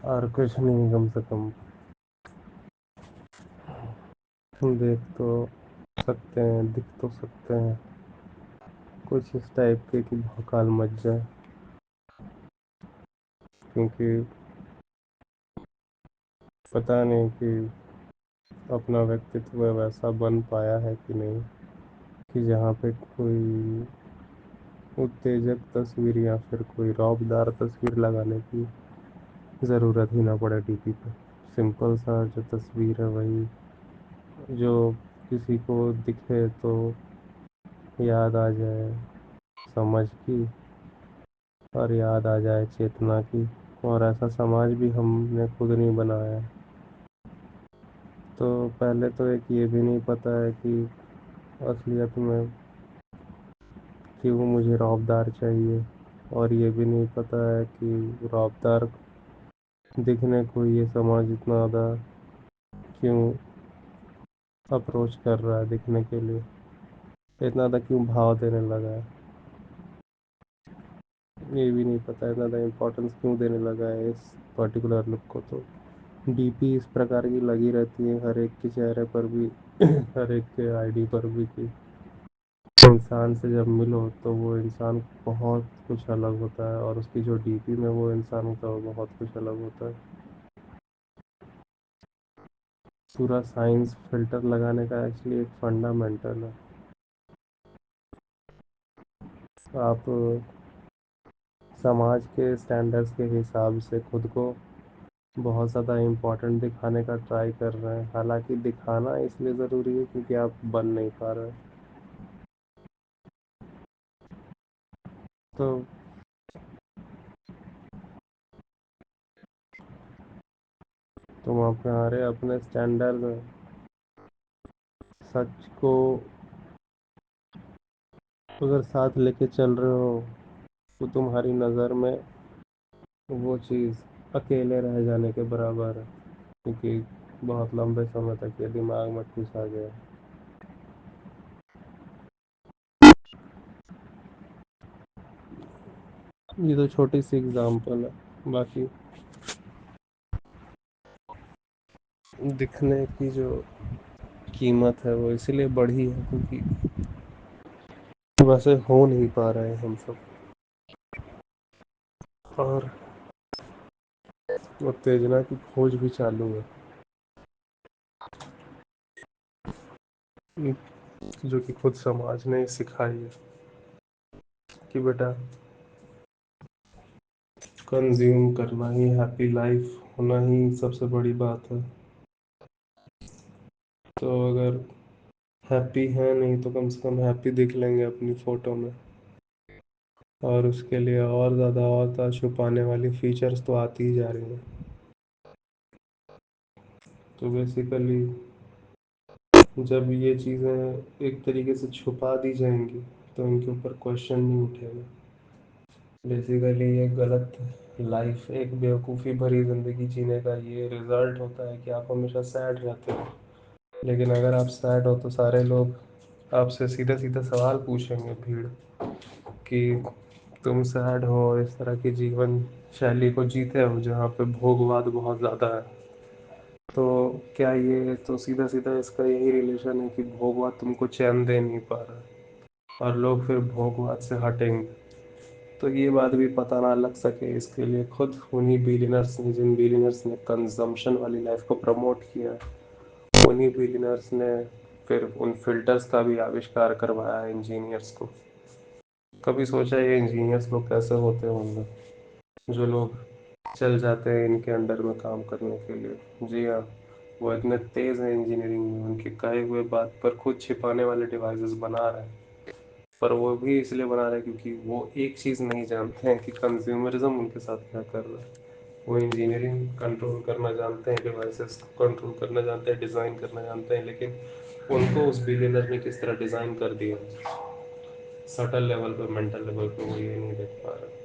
और कुछ नहीं, कम से कम देख तो सकते हैं, दिख तो सकते हैं, कुछ इस टाइप के कि भौकाल मच जाए। क्योंकि पता नहीं कि अपना व्यक्तित्व वैसा बन पाया है कि नहीं, कि जहाँ पे कोई उत्तेजक तस्वीर या फिर कोई रौबदार तस्वीर लगाने की ज़रूरत ही ना पड़े डीपी पे। सिंपल सा जो तस्वीर है वही, जो किसी को दिखे तो याद आ जाए समझ की, और याद आ जाए चेतना की। और ऐसा समाज भी हमने खुद नहीं बनाया है। तो पहले तो एक ये भी नहीं पता है कि असलियत में क्यों मुझे रौबदार चाहिए, और ये भी नहीं पता है कि रौबदार दिखने को ये समाज इतना ज़्यादा क्यों अप्रोच कर रहा है दिखने के लिए, इतना ज़्यादा क्यों भाव देने लगा है। ये भी नहीं पता है इतना ज़्यादा इम्पोर्टेंस क्यों देने लगा है इस पर्टिकुलर लुक को। तो डीपी इस प्रकार की लगी रहती है हर एक के चेहरे पर भी, हर एक के आईडी पर भी, कि इंसान से जब मिलो तो वो इंसान बहुत कुछ अलग होता है, और उसकी जो डीपी में वो इंसान होता है वो बहुत कुछ अलग होता है। पूरा साइंस फिल्टर लगाने का एक्चुअली एक फंडामेंटल है। आप समाज के स्टैंडर्ड्स के हिसाब से खुद को बहुत ज़्यादा इम्पोर्टेंट दिखाने का ट्राई कर रहे हैं, हालांकि दिखाना इसलिए ज़रूरी है क्योंकि आप बन नहीं पा रहे। तो तुम अपने अपने स्टैंडर्ड में सच को अगर साथ लेके चल रहे हो तो तुम्हारी नज़र में वो चीज़ अकेले रह जाने के बराबर है, क्योंकि बहुत लंबे समय तक ये दिमाग में घुसा गया है। ये तो छोटी सी एग्जांपल है, बाकी दिखने की जो कीमत है वो इसीलिए बढ़ी है क्योंकि वैसे हो नहीं पा रहे हैं हम सब। और उत्तेजना की खोज भी चालू है, जो कि खुद समाज ने सिखाई है कि बेटा कंज्यूम करना ही, हैप्पी लाइफ होना ही सबसे बड़ी बात है। तो अगर हैप्पी है नहीं तो कम से कम हैप्पी दिख लेंगे अपनी फ़ोटो में। और उसके लिए और ज़्यादा छुपाने वाली फीचर्स तो आती ही जा रही हैं। तो बेसिकली जब ये चीज़ें एक तरीके से छुपा दी जाएंगी तो इनके ऊपर क्वेश्चन नहीं उठेगा। बेसिकली ये गलत लाइफ, एक बेवकूफ़ी भरी ज़िंदगी जीने का ये रिज़ल्ट होता है कि आप हमेशा सैड रहते हो। लेकिन अगर आप सैड हो तो सारे लोग आपसे सीधा सीधा सवाल पूछेंगे, भीड़, कि तुम सैड हो और इस तरह की जीवन शैली को जीते हो जहाँ पे भोगवाद बहुत ज़्यादा है, तो क्या ये तो सीधा सीधा इसका यही रिलेशन है कि भोगवाद तुमको चैन दे नहीं पा रहा है और लोग फिर भोगवाद से हटेंगे। तो ये बात भी पता ना लग सके इसके लिए खुद उन्हीं बिलियनर्स ने, जिन बिलियनर्स ने कंजम्पशन वाली लाइफ को प्रमोट किया, उन्हीं बिलियनर्स ने फिर उन फिल्टर्स का भी आविष्कार करवाया इंजीनियर्स को। कभी सोचा ये इंजीनियर्स लोग कैसे होते होंगे जो लोग चल जाते हैं इनके अंडर में काम करने के लिए। जी हाँ, वो इतने तेज़ हैं इंजीनियरिंग में, उनके कहे हुए बात पर खुद छिपाने वाले डिवाइसेस बना रहे हैं। पर वो भी इसलिए बना रहे हैं क्योंकि वो एक चीज़ नहीं जानते हैं कि कंज्यूमरिज्म उनके साथ क्या कर रहा है। वो इंजीनियरिंग कंट्रोल करना जानते हैं, डिवाइसेस कंट्रोल करना जानते हैं, डिज़ाइन करना जानते हैं, लेकिन उनको उस बिलियनर ने किस तरह डिज़ाइन कर दिया सटल लेवल पे, मेंटल लेवल पे, वो ये नहीं देख पा रहा।